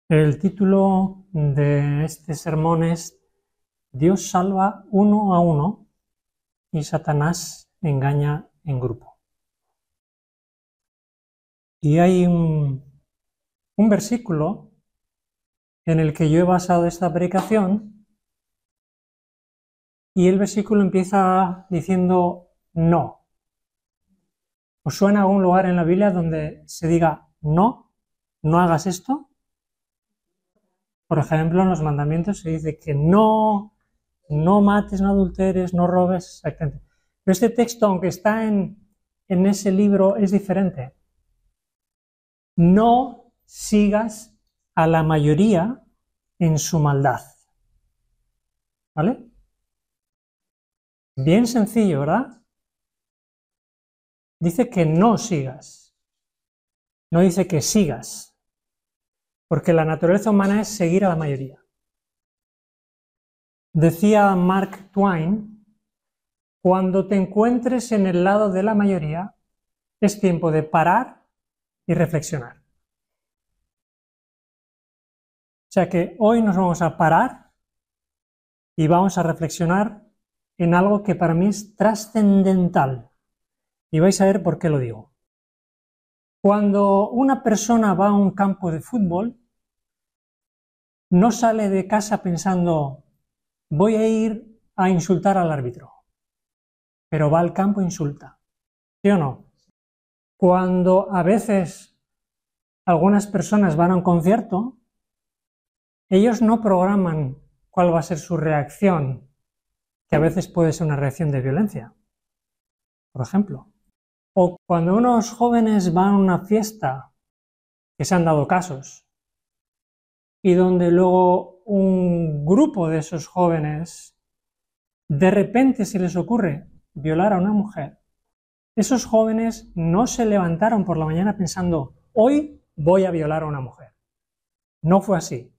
El título de este sermón es Dios salva uno a uno y Satanás engaña en grupo. Y hay un versículo en el que yo he basado esta predicación y el versículo empieza diciendo no. ¿Os suena algún lugar en la Biblia donde se diga no, no hagas esto? Por ejemplo, en los mandamientos se dice que no mates, no adulteres, no robes, exactamente. Pero este texto, aunque está en ese libro, es diferente. No sigas a la mayoría en su maldad. ¿Vale? Bien sencillo, ¿verdad? Dice que no sigas. No dice que sigas. Porque la naturaleza humana es seguir a la mayoría. Decía Mark Twain, cuando te encuentres en el lado de la mayoría, es tiempo de parar y reflexionar. O sea que hoy nos vamos a parar y vamos a reflexionar en algo que para mí es trascendental. Y vais a ver por qué lo digo. Cuando una persona va a un campo de fútbol, no sale de casa pensando, voy a ir a insultar al árbitro, pero va al campo e insulta. ¿Sí o no? Cuando a veces algunas personas van a un concierto, ellos no programan cuál va a ser su reacción, que a veces puede ser una reacción de violencia, por ejemplo. O cuando unos jóvenes van a una fiesta, que se han dado casos, y donde luego un grupo de esos jóvenes de repente se les ocurre violar a una mujer, esos jóvenes no se levantaron por la mañana pensando, hoy voy a violar a una mujer. No fue así.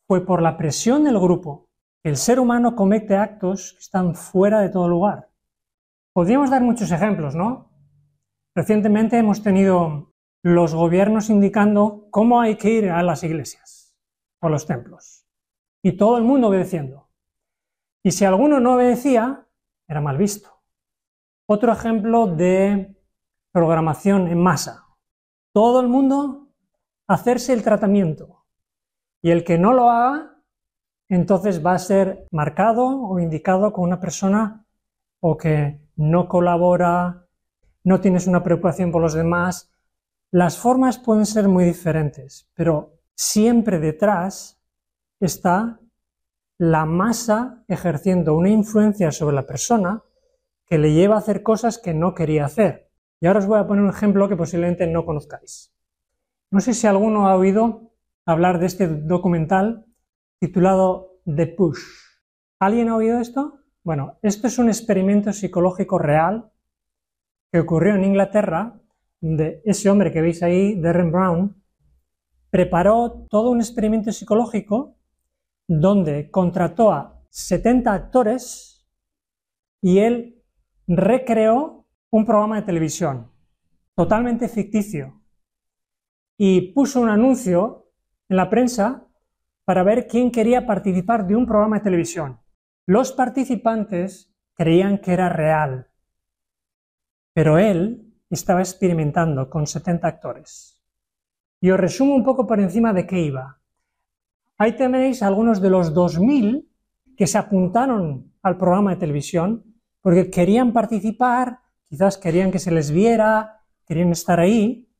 Fue por la presión del grupo. El ser humano comete actos que están fuera de todo lugar. Podríamos dar muchos ejemplos, ¿no? Recientemente hemos tenido los gobiernos indicando cómo hay que ir a las iglesias o a los templos. Y todo el mundo obedeciendo. Y si alguno no obedecía, era mal visto. Otro ejemplo de programación en masa. Todo el mundo hacerse el tratamiento. Y el que no lo haga, entonces va a ser marcado o indicado como una persona o que no colabora, no tienes una preocupación por los demás. Las formas pueden ser muy diferentes, pero siempre detrás está la masa ejerciendo una influencia sobre la persona que le lleva a hacer cosas que no quería hacer. Y ahora os voy a poner un ejemplo que posiblemente no conozcáis. No sé si alguno ha oído hablar de este documental titulado The Push. ¿Alguien ha oído esto? Bueno, esto es un experimento psicológico real que ocurrió en Inglaterra, donde ese hombre que veis ahí, Derren Brown, preparó todo un experimento psicológico donde contrató a 70 actores y él recreó un programa de televisión totalmente ficticio y puso un anuncio en la prensa para ver quién quería participar de un programa de televisión. Los participantes creían que era real, pero él estaba experimentando con 70 actores. Y os resumo un poco por encima de qué iba. Ahí tenéis algunos de los 2000 que se apuntaron al programa de televisión porque querían participar, quizás querían que se les viera, querían estar ahí,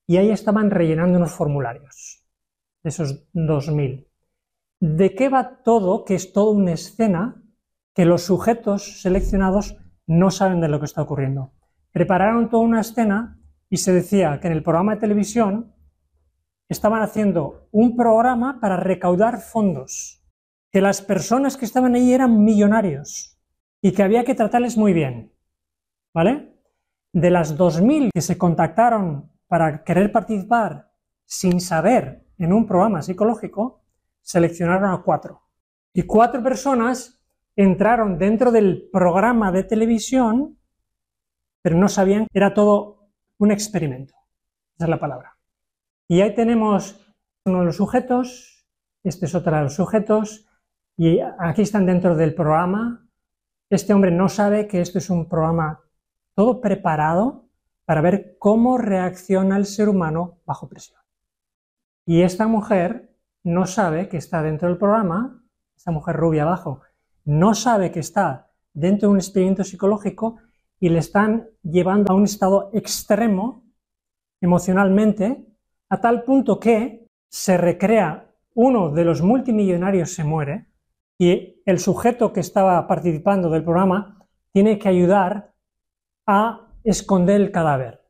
y ahí estaban rellenando unos formularios de esos 2000. ¿De qué va todo? Que es toda una escena que los sujetos seleccionados no saben de lo que está ocurriendo. Prepararon toda una escena y se decía que en el programa de televisión estaban haciendo un programa para recaudar fondos, que las personas que estaban ahí eran millonarios y que había que tratarles muy bien, ¿vale? De las 2000 que se contactaron para querer participar sin saber en un programa psicológico, seleccionaron a 4. Y 4 personas entraron dentro del programa de televisión, pero no sabían que era todo un experimento. Esa es la palabra. Y ahí tenemos uno de los sujetos, este es otro de los sujetos, y aquí están dentro del programa. Este hombre no sabe que esto es un programa todo preparado para ver cómo reacciona el ser humano bajo presión. Y esta mujer no sabe que está dentro del programa, esta mujer rubia abajo, no sabe que está dentro de un experimento psicológico y le están llevando a un estado extremo emocionalmente, a tal punto que se recrea, uno de los multimillonarios se muere y el sujeto que estaba participando del programa tiene que ayudar a esconder el cadáver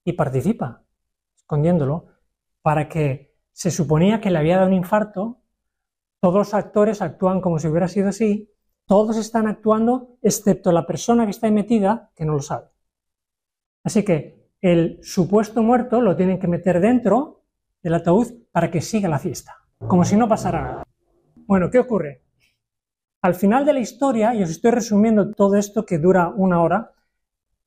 y participa escondiéndolo para que se suponía que le había dado un infarto. Todos los actores actúan como si hubiera sido así, todos están actuando excepto la persona que está ahí metida que no lo sabe. Así que el supuesto muerto lo tienen que meter dentro del ataúd para que siga la fiesta, como si no pasara nada. Bueno, ¿qué ocurre? Al final de la historia, y os estoy resumiendo todo esto que dura 1 hora,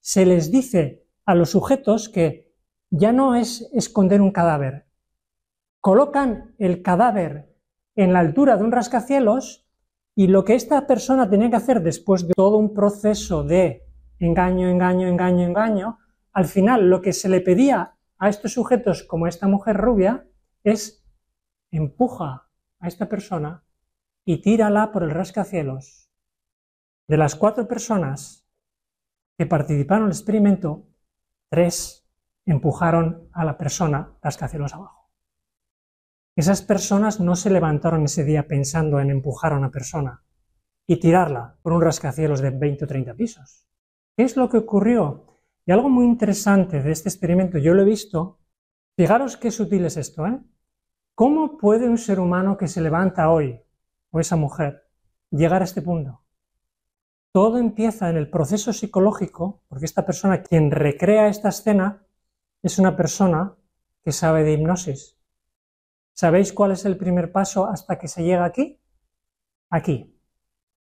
se les dice a los sujetos que ya no es esconder un cadáver. Colocan el cadáver en la altura de un rascacielos y lo que esta persona tenía que hacer después de todo un proceso de engaño, al final lo que se le pedía a estos sujetos como a esta mujer rubia es empuja a esta persona y tírala por el rascacielos. De las 4 personas que participaron en el experimento, 3 empujaron a la persona rascacielos abajo. Esas personas no se levantaron ese día pensando en empujar a una persona y tirarla por un rascacielos de 20 o 30 pisos. ¿Qué es lo que ocurrió? Y algo muy interesante de este experimento, yo lo he visto, fijaros qué sutil es esto, ¿eh? ¿Cómo puede un ser humano que se levanta hoy, o esa mujer, llegar a este punto? Todo empieza en el proceso psicológico, porque esta persona, quien recrea esta escena, es una persona que sabe de hipnosis. ¿Sabéis cuál es el primer paso hasta que se llega aquí? Aquí.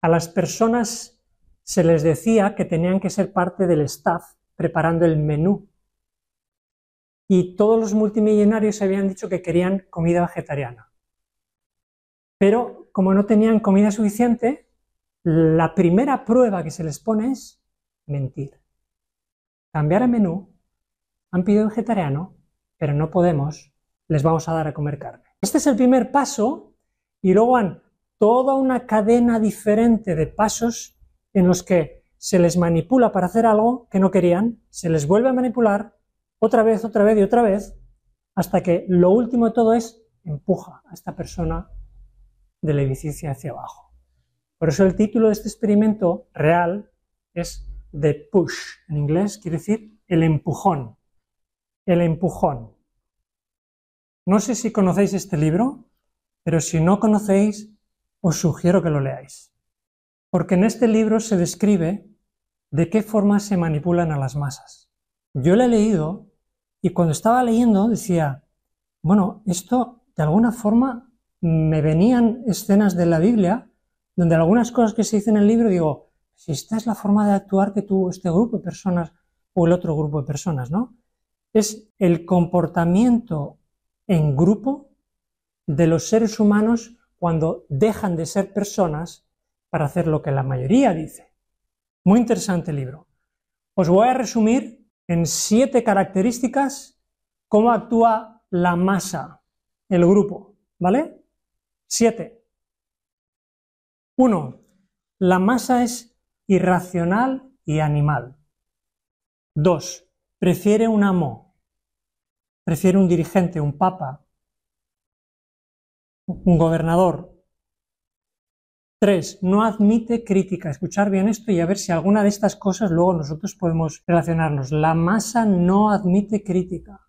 A las personas se les decía que tenían que ser parte del staff preparando el menú. Y todos los multimillonarios habían dicho que querían comida vegetariana. Pero como no tenían comida suficiente, la primera prueba que se les pone es mentir. Cambiar el menú, han pedido vegetariano, pero no podemos, les vamos a dar a comer carne. Este es el primer paso y luego han toda una cadena diferente de pasos en los que se les manipula para hacer algo que no querían, se les vuelve a manipular otra vez y otra vez, hasta que lo último de todo es empuja a esta persona del edificio hacia abajo. Por eso el título de este experimento real es The Push. En inglés quiere decir el empujón. El empujón. No sé si conocéis este libro, pero si no conocéis, os sugiero que lo leáis. Porque en este libro se describe de qué forma se manipulan a las masas. Yo lo he leído y cuando estaba leyendo decía, bueno, esto de alguna forma me venían escenas de la Biblia donde algunas cosas que se dicen en el libro digo, si esta es la forma de actuar que tuvo este grupo de personas o el otro grupo de personas, ¿no? Es el comportamiento en grupo de los seres humanos cuando dejan de ser personas para hacer lo que la mayoría dice. Muy interesante el libro. Os voy a resumir en 7 características cómo actúa la masa, el grupo, ¿vale? 7. 1. La masa es irracional y animal. 2. Prefiere un amo, prefiere un dirigente, un papa, un gobernador. 3. No admite crítica. Escuchar bien esto y a ver si alguna de estas cosas luego nosotros podemos relacionarnos. La masa no admite crítica.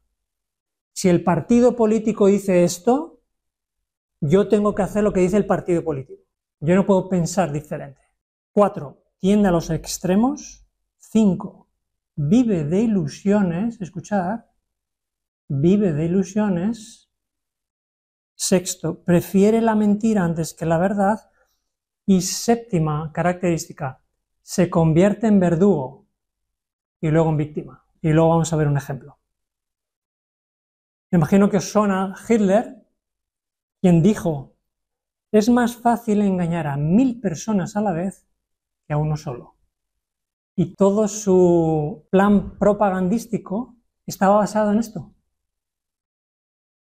Si el partido político dice esto, yo tengo que hacer lo que dice el partido político. Yo no puedo pensar diferente. 4. Tiende a los extremos. 5. Vive de ilusiones. Escuchad. Vive de ilusiones. 6. Prefiere la mentira antes que la verdad. Y 7ª característica. Se convierte en verdugo y luego en víctima. Y luego vamos a ver un ejemplo. Me imagino que os suena Hitler. quien dijo: es más fácil engañar a 1000 personas a la vez que a uno solo. Y todo su plan propagandístico estaba basado en esto.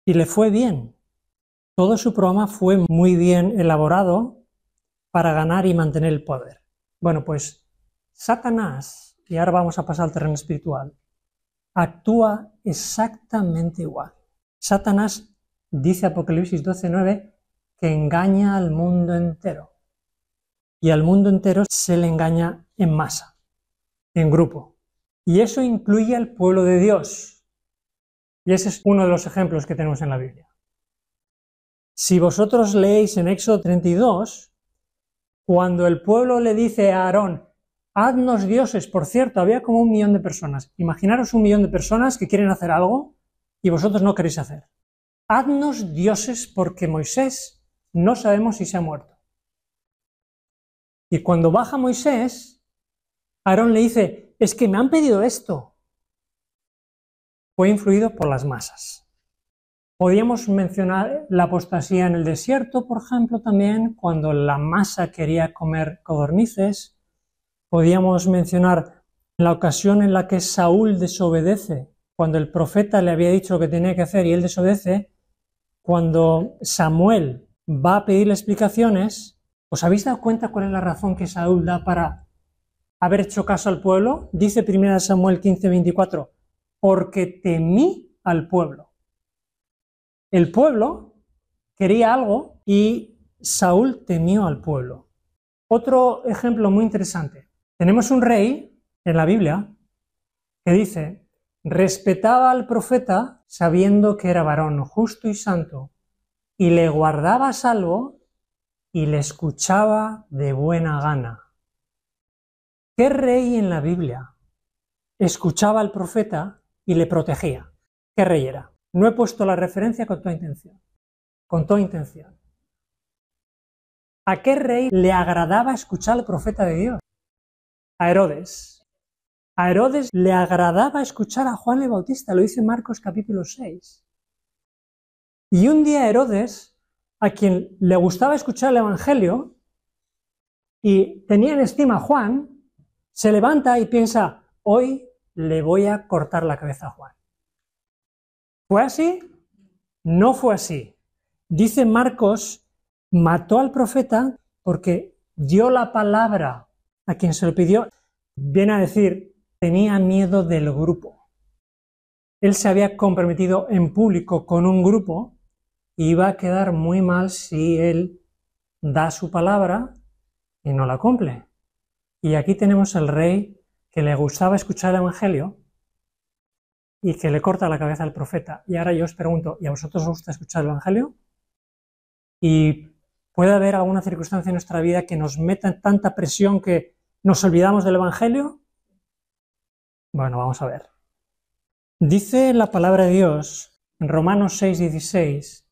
Y le fue bien. Todo su programa fue muy bien elaborado para ganar y mantener el poder. Bueno, pues Satanás, y ahora vamos a pasar al terreno espiritual, actúa exactamente igual. Satanás, dice Apocalipsis 12:9, que engaña al mundo entero. Y al mundo entero se le engaña en masa, en grupo. Y eso incluye al pueblo de Dios. Y ese es uno de los ejemplos que tenemos en la Biblia. Si vosotros leéis en Éxodo 32, cuando el pueblo le dice a Aarón: haznos dioses, por cierto, había como 1 millón de personas. Imaginaros 1 millón de personas que quieren hacer algo y vosotros no queréis hacer. Haznos dioses porque Moisés no sabemos si se ha muerto. Y cuando baja Moisés, Aarón le dice: es que me han pedido esto. Fue influido por las masas. Podríamos mencionar la apostasía en el desierto, por ejemplo, también, cuando la masa quería comer codornices. Podríamos mencionar la ocasión en la que Saúl desobedece, cuando el profeta le había dicho lo que tenía que hacer y él desobedece. Cuando Samuel va a pedirle explicaciones, ¿os habéis dado cuenta cuál es la razón que Saúl da para haber hecho caso al pueblo? Dice 1 Samuel 15:24, porque temí al pueblo. El pueblo quería algo y Saúl temió al pueblo. Otro ejemplo muy interesante. Tenemos un rey en la Biblia que dice: respetaba al profeta sabiendo que era varón justo y santo, y le guardaba a salvo y le escuchaba de buena gana. ¿Qué rey en la Biblia escuchaba al profeta y le protegía? ¿Qué rey era? No he puesto la referencia con toda intención. Con toda intención. ¿A qué rey le agradaba escuchar al profeta de Dios? A Herodes. A Herodes le agradaba escuchar a Juan el Bautista, lo dice Marcos capítulo 6. Y un día Herodes, a quien le gustaba escuchar el Evangelio y tenía en estima a Juan, se levanta y piensa: hoy le voy a cortar la cabeza a Juan. ¿Fue así? No fue así. Dice Marcos: mató al profeta porque dio la palabra a quien se lo pidió. Viene a decir, tenía miedo del grupo. Él se había comprometido en público con un grupo y iba a quedar muy mal si él da su palabra y no la cumple. Y aquí tenemos el rey que le gustaba escuchar el Evangelio y que le corta la cabeza al profeta. Y ahora yo os pregunto, ¿y a vosotros os gusta escuchar el Evangelio? Y puede haber alguna circunstancia en nuestra vida que nos meta en tanta presión que nos olvidamos del Evangelio. Bueno, vamos a ver. Dice la palabra de Dios en Romanos 6:16: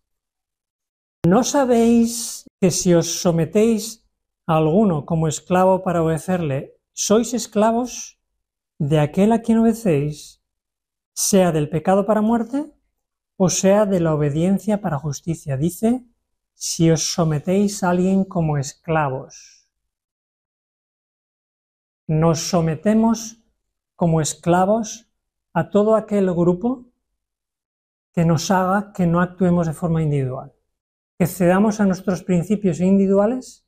¿no sabéis que si os sometéis a alguno como esclavo para obedecerle, sois esclavos de aquel a quien obedecéis, sea del pecado para muerte o sea de la obediencia para justicia? Dice: si os sometéis a alguien como esclavos. Nos sometemos como esclavos a todo aquel grupo que nos haga que no actuemos de forma individual, que cedamos a nuestros principios individuales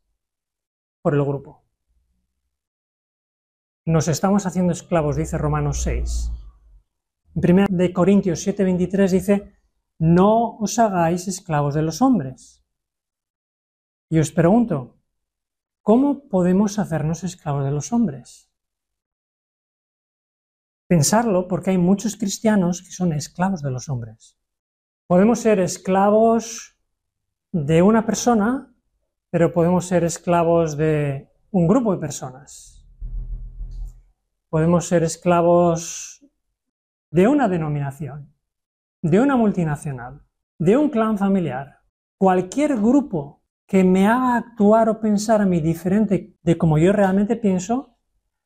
por el grupo. Nos estamos haciendo esclavos, dice Romanos 6. En 1 Corintios 7:23 dice: no os hagáis esclavos de los hombres. Y os pregunto, ¿cómo podemos hacernos esclavos de los hombres? Pensarlo, porque hay muchos cristianos que son esclavos de los hombres. Podemos ser esclavos de una persona, pero podemos ser esclavos de un grupo de personas. Podemos ser esclavos de una denominación, de una multinacional, de un clan familiar. Cualquier grupo que me haga actuar o pensar a mí diferente de como yo realmente pienso,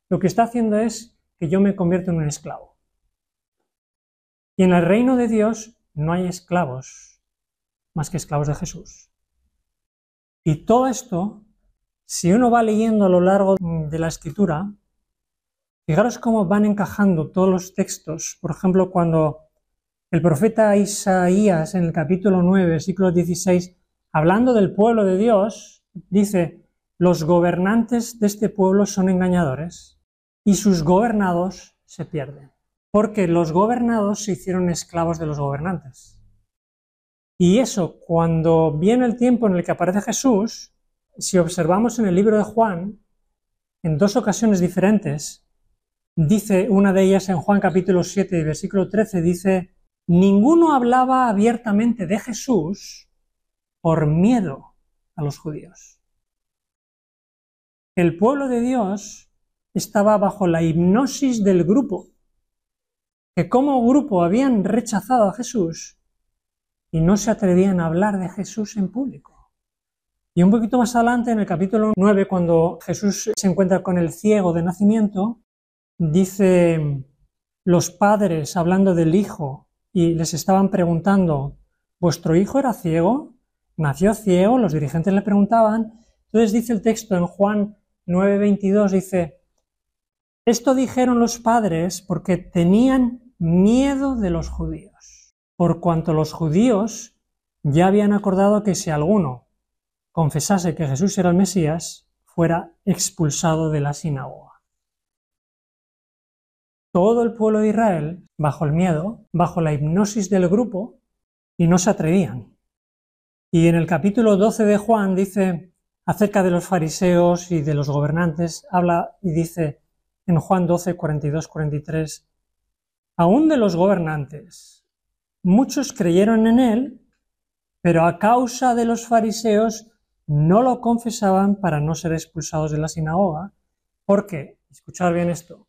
lo que está haciendo es que yo me convierto en un esclavo. Y en el reino de Dios no hay esclavos, más que esclavos de Jesús. Y todo esto, si uno va leyendo a lo largo de la Escritura, fijaros cómo van encajando todos los textos. Por ejemplo, cuando el profeta Isaías, en el capítulo 9, versículo 16, hablando del pueblo de Dios, dice: los gobernantes de este pueblo son engañadores y sus gobernados se pierden, porque los gobernados se hicieron esclavos de los gobernantes. Y eso, cuando viene el tiempo en el que aparece Jesús, si observamos en el libro de Juan, en dos ocasiones diferentes, dice una de ellas en Juan capítulo 7, versículo 13, dice: ninguno hablaba abiertamente de Jesús por miedo a los judíos. El pueblo de Dios estaba bajo la hipnosis del grupo, que como grupo habían rechazado a Jesús y no se atrevían a hablar de Jesús en público. Y un poquito más adelante, en el capítulo 9, cuando Jesús se encuentra con el ciego de nacimiento, dice los padres hablando del hijo y les estaban preguntando: ¿vuestro hijo era ciego? ¿Nació ciego? Los dirigentes le preguntaban. Entonces dice el texto en Juan 9:22, dice: esto dijeron los padres porque tenían miedo de los judíos, por cuanto los judíos ya habían acordado que si alguno confesase que Jesús era el Mesías, fuera expulsado de la sinagoga. Todo el pueblo de Israel, bajo el miedo, bajo la hipnosis del grupo, y no se atrevían. Y en el capítulo 12 de Juan dice acerca de los fariseos y de los gobernantes, habla y dice en Juan 12, 42, 43, aún de los gobernantes, muchos creyeron en él, pero a causa de los fariseos no lo confesaban para no ser expulsados de la sinagoga, porque, escuchad bien esto,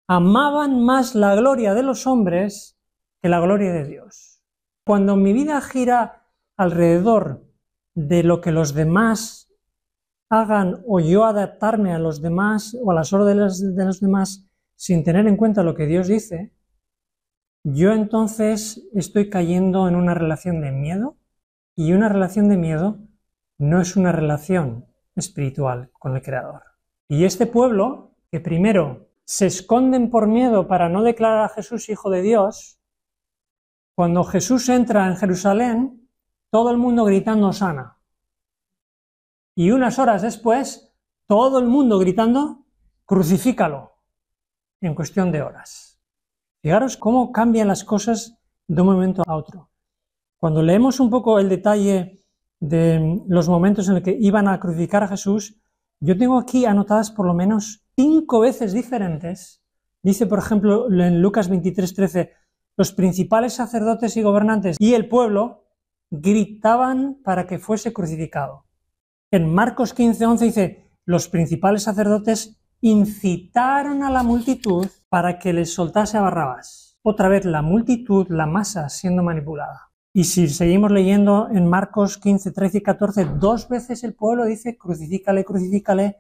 amaban más la gloria de los hombres que la gloria de Dios. Cuando mi vida gira alrededor de lo que los demás hagan o yo adaptarme a los demás o a las órdenes de los demás sin tener en cuenta lo que Dios dice, yo entonces estoy cayendo en una relación de miedo, y una relación de miedo no es una relación espiritual con el Creador. Y este pueblo, que primero se esconden por miedo para no declarar a Jesús hijo de Dios, cuando Jesús entra en Jerusalén, todo el mundo gritando Hosana. Y unas horas después, todo el mundo gritando crucifícalo, en cuestión de horas. Fijaros cómo cambian las cosas de un momento a otro. Cuando leemos un poco el detalle de los momentos en los que iban a crucificar a Jesús, yo tengo aquí anotadas por lo menos 5 veces diferentes. Dice, por ejemplo, en Lucas 23:13, los principales sacerdotes y gobernantes y el pueblo gritaban para que fuese crucificado. En Marcos 15:11 dice, los principales sacerdotes incitaron a la multitud para que les soltase a Barrabás. Otra vez la multitud, la masa siendo manipulada. Y si seguimos leyendo en Marcos 15, 13 y 14, 2 veces el pueblo dice crucifícale, crucifícale.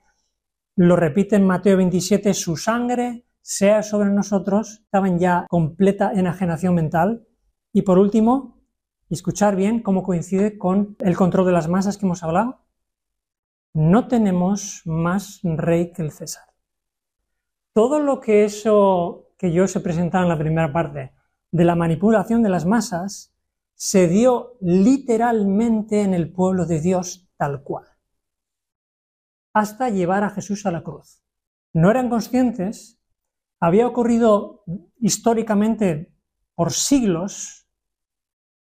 Lo repite en Mateo 27, su sangre sea sobre nosotros. Estaban ya completa enajenación mental. Y por último, escuchar bien cómo coincide con el control de las masas que hemos hablado. No tenemos más rey que el César. Todo lo que eso que yo os he presentado en la primera parte de la manipulación de las masas se dio literalmente en el pueblo de Dios tal cual, hasta llevar a Jesús a la cruz. No eran conscientes, había ocurrido históricamente por siglos,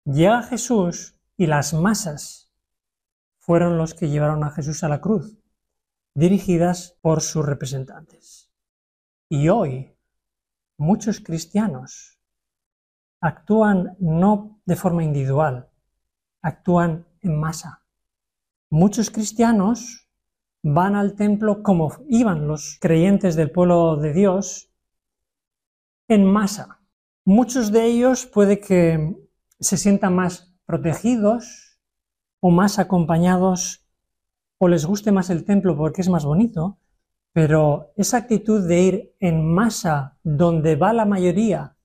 llega Jesús y las masas fueron los que llevaron a Jesús a la cruz, dirigidas por sus representantes. Y hoy muchos cristianos actúan no de forma individual, actúan en masa. Muchos cristianos van al templo como iban los creyentes del pueblo de Dios, en masa. Muchos de ellos puede que se sientan más protegidos o más acompañados, o les guste más el templo porque es más bonito, pero esa actitud de ir en masa donde va la mayoría,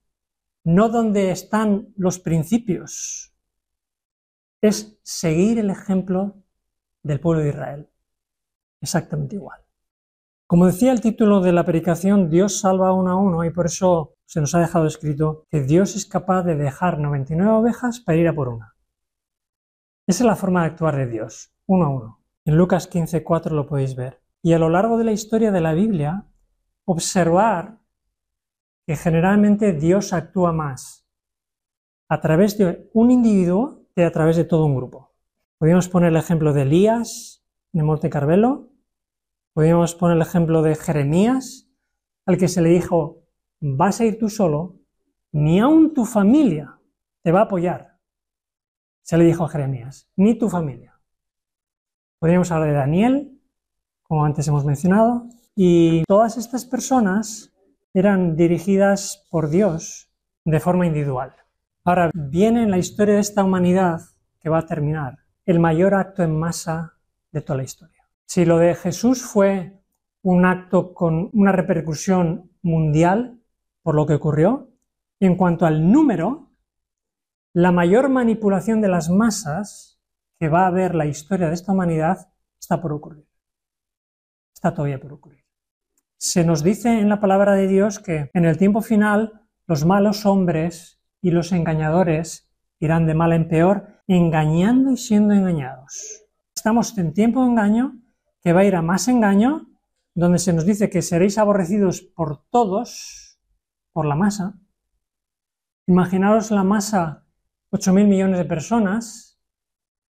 no donde están los principios, es seguir el ejemplo del pueblo de Israel. Exactamente igual. Como decía el título de la predicación, Dios salva uno a uno, y por eso se nos ha dejado escrito que Dios es capaz de dejar 99 ovejas para ir a por una. Esa es la forma de actuar de Dios, uno a uno. En Lucas 15:4 lo podéis ver. Y a lo largo de la historia de la Biblia, observar que generalmente Dios actúa más a través de un individuo que a través de todo un grupo. Podríamos poner el ejemplo de Elías en el Monte Carmelo. Podríamos poner el ejemplo de Jeremías, al que se le dijo, vas a ir tú solo, ni aun tu familia te va a apoyar. Se le dijo a Jeremías, ni tu familia. Podríamos hablar de Daniel, como antes hemos mencionado, y todas estas personas eran dirigidas por Dios de forma individual. Ahora viene en la historia de esta humanidad, que va a terminar, el mayor acto en masa de toda la historia. Si lo de Jesús fue un acto con una repercusión mundial por lo que ocurrió, en cuanto al número, la mayor manipulación de las masas que va a haber la historia de esta humanidad está por ocurrir. Está todavía por ocurrir. Se nos dice en la palabra de Dios que en el tiempo final los malos hombres y los engañadores irán de mal en peor, engañando y siendo engañados. Estamos en tiempo de engaño, que va a ir a más engaño, donde se nos dice que seréis aborrecidos por todos, por la masa. Imaginaos la masa, 8.000 millones de personas,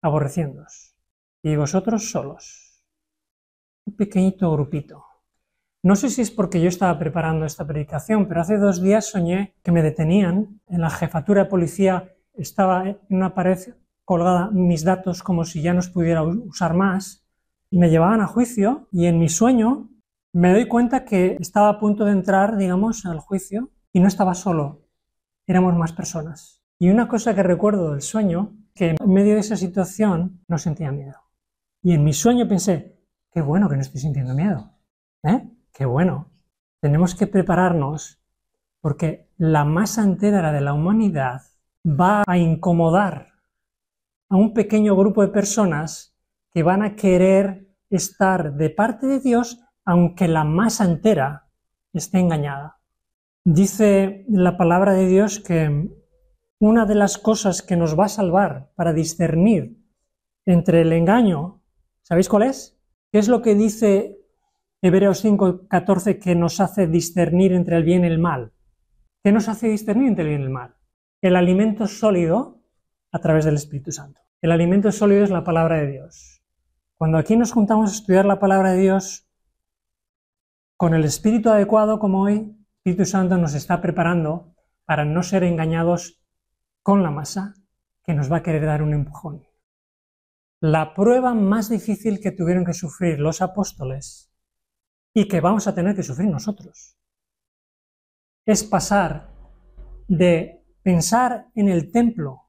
aborreciéndoos, y vosotros solos, un pequeñito grupito. No sé si es porque yo estaba preparando esta predicación, pero hace 2 días soñé que me detenían en la jefatura de policía, estaba en una pared colgada mis datos como si ya no los pudiera usar más, y me llevaban a juicio, y en mi sueño me doy cuenta que estaba a punto de entrar, digamos, al juicio, y no estaba solo, éramos más personas. Y una cosa que recuerdo del sueño, que en medio de esa situación no sentía miedo. Y en mi sueño pensé, qué bueno que no estoy sintiendo miedo, qué bueno. Tenemos que prepararnos porque la masa entera de la humanidad va a incomodar a un pequeño grupo de personas que van a querer estar de parte de Dios, aunque la masa entera esté engañada. Dice la palabra de Dios que una de las cosas que nos va a salvar para discernir entre el engaño, ¿sabéis cuál es? ¿Qué es lo que dice Hebreos 5:14 que nos hace discernir entre el bien y el mal? ¿Qué nos hace discernir entre el bien y el mal? El alimento sólido a través del Espíritu Santo. El alimento sólido es la palabra de Dios. Cuando aquí nos juntamos a estudiar la palabra de Dios con el espíritu adecuado como hoy, el Espíritu Santo nos está preparando para no ser engañados con la masa que nos va a querer dar un empujón. La prueba más difícil que tuvieron que sufrir los apóstoles y que vamos a tener que sufrir nosotros es pasar de pensar en el templo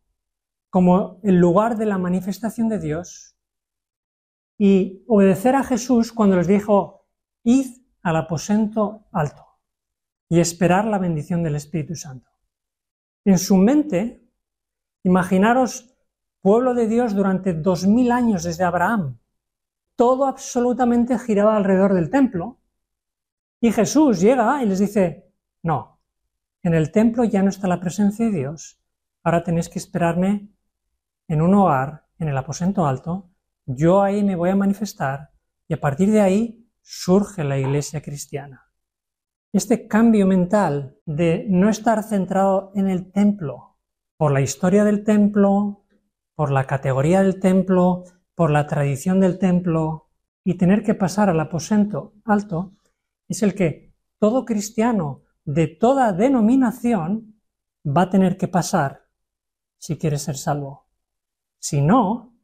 como el lugar de la manifestación de Dios y obedecer a Jesús cuando les dijo, id al aposento alto y esperar la bendición del Espíritu Santo. En su mente, imaginaros pueblo de Dios durante 2000 años desde Abraham. Todo absolutamente giraba alrededor del templo y Jesús llega y les dice, no, en el templo ya no está la presencia de Dios, ahora tenéis que esperarme en un hogar, en el aposento alto, yo ahí me voy a manifestar y a partir de ahí surge la iglesia cristiana. Este cambio mental de no estar centrado en el templo, por la historia del templo, por la categoría del templo, por la tradición del templo, y tener que pasar al aposento alto, es el que todo cristiano de toda denominación va a tener que pasar si quiere ser salvo. Si no,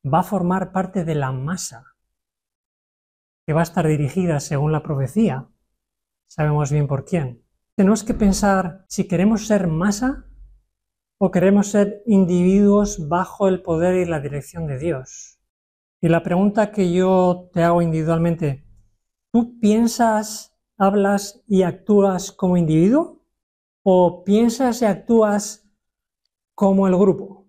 va a formar parte de la masa que va a estar dirigida según la profecía. Sabemos bien por quién. Tenemos que pensar si queremos ser masa o queremos ser individuos bajo el poder y la dirección de Dios. Y la pregunta que yo te hago individualmente, ¿tú piensas, hablas y actúas como individuo? ¿O piensas y actúas como el grupo?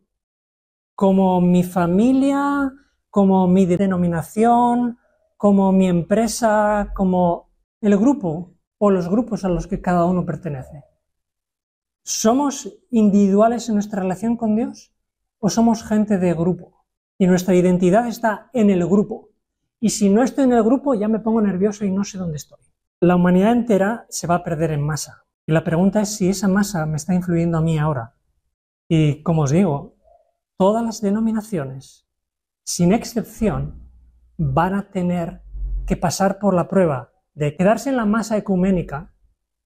como mi familia, como mi denominación, como mi empresa, como el grupo o los grupos a los que cada uno pertenece. ¿Somos individuales en nuestra relación con Dios o somos gente de grupo? Y nuestra identidad está en el grupo. Y si no estoy en el grupo ya me pongo nervioso y no sé dónde estoy. La humanidad entera se va a perder en masa. Y la pregunta es si esa masa me está influyendo a mí ahora. Y como os digo, todas las denominaciones, sin excepción, van a tener que pasar por la prueba de quedarse en la masa ecuménica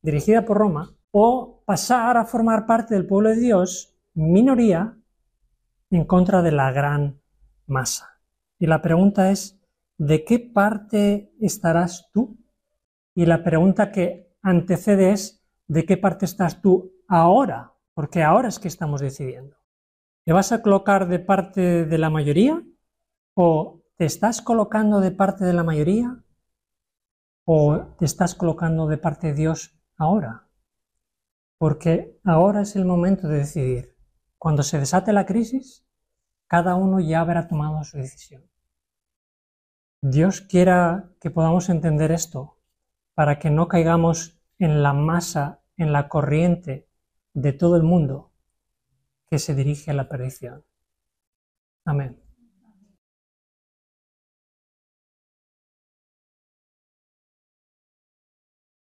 dirigida por Roma o pasar a formar parte del pueblo de Dios, minoría, en contra de la gran masa. Y la pregunta es, ¿de qué parte estarás tú? Y la pregunta que antecede es, ¿de qué parte estás tú ahora? Porque ahora es que estamos decidiendo. ¿Te vas a colocar de parte de la mayoría? ¿O te estás colocando de parte de la mayoría? ¿O te estás colocando de parte de Dios ahora? Porque ahora es el momento de decidir. Cuando se desate la crisis, cada uno ya habrá tomado su decisión. Dios quiera que podamos entender esto para que no caigamos en la masa, en la corriente de todo el mundo que se dirige a la perdición. Amén.